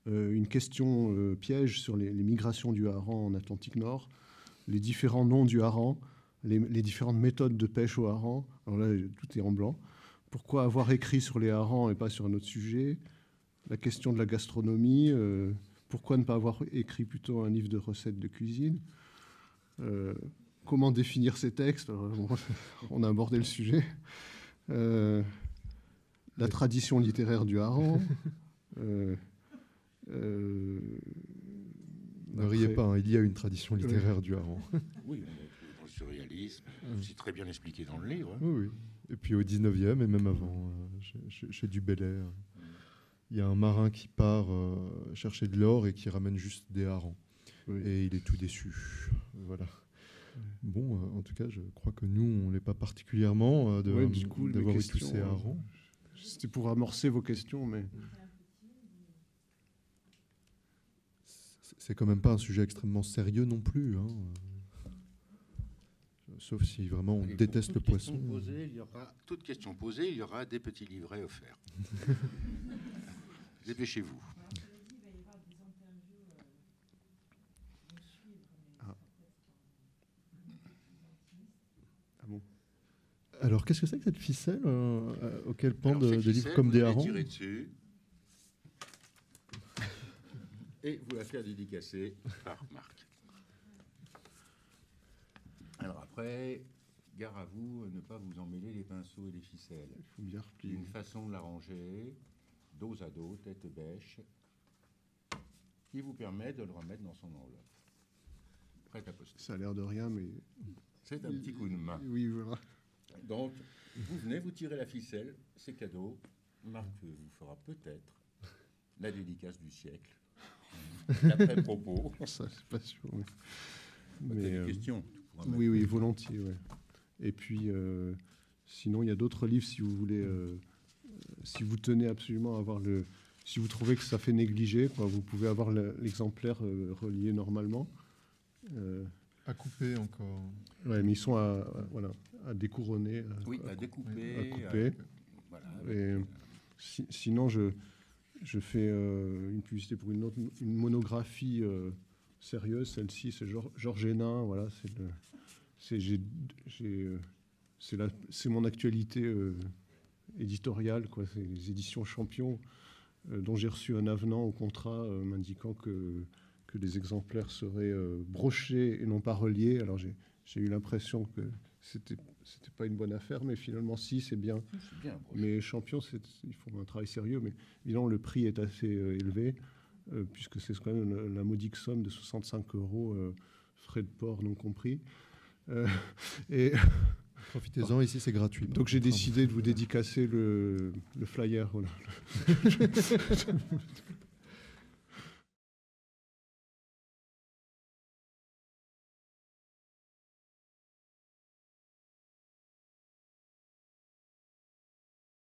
Une question piège sur les migrations du hareng en Atlantique Nord, les différents noms du hareng, les différentes méthodes de pêche au hareng. Alors là, tout est en blanc. Pourquoi avoir écrit sur les harengs et pas sur un autre sujet? La question de la gastronomie. Pourquoi ne pas avoir écrit plutôt un livre de recettes de cuisine? Comment définir ces textes? Alors, bon, on a abordé le sujet. La tradition littéraire du hareng. Ne riez pas, hein, il y a une tradition littéraire du hareng. Oui, dans le surréalisme, c'est très bien expliqué dans le livre. Hein. Oui. Et puis au 19e et même avant, chez Du Bellay, il y a un marin qui part chercher de l'or et qui ramène juste des harengs. Oui. Et il est tout déçu. Voilà. Bon, en tout cas, je crois que nous, on n'est pas particulièrement d'avoir eu tous ces harengs. C'était pour amorcer vos questions, mais... C'est quand même pas un sujet extrêmement sérieux non plus. Hein. Sauf si vraiment on déteste le poisson. Toute question posée, il y aura des petits livrets offerts. Dépêchez-vous. Ah bon. Alors, qu'est-ce que c'est que cette ficelle auquel pendent des livres comme des harengs? Tirez dessus et vous la faire dédicacer par Marc. Alors après, gare à vous, ne pas vous emmêler les pinceaux et les ficelles. Il faut bien replier. Une façon de l'arranger, dos à dos, tête bêche, qui vous permet de le remettre dans son enveloppe. Prêt à poster. Ça a l'air de rien, mais... C'est un petit coup de main. Oui, voilà. Donc, vous venez, vous tirez la ficelle, c'est cadeau. Marc vous fera peut-être la dédicace du siècle. D'après propos. Ça, c'est pas sûr. Mais une question. Oui, volontiers. Ouais. Et puis, sinon, il y a d'autres livres si vous voulez, si vous tenez absolument à avoir le, si vous trouvez que ça fait négliger, quoi, vous pouvez avoir l'exemplaire relié normalement. À couper encore. Ouais, mais ils sont à découronner. À découper. À couper. Voilà. Et sinon, je fais une publicité pour une monographie sérieuse. Celle-ci, c'est Georges Hénin. Voilà, c'est mon actualité éditoriale, quoi. C'est les éditions Champion, dont j'ai reçu un avenant au contrat m'indiquant que les exemplaires seraient brochés et non pas reliés. Alors j'ai eu l'impression que c'était pas une bonne affaire, mais finalement si, c'est bien. Mais Champion, ils font un travail sérieux, mais évidemment le prix est assez élevé, puisque c'est quand même la modique somme de 65 €, frais de port non compris. Et profitez-en, ici c'est gratuit. Donc j'ai décidé de vous dédicacer le flyer. Voilà.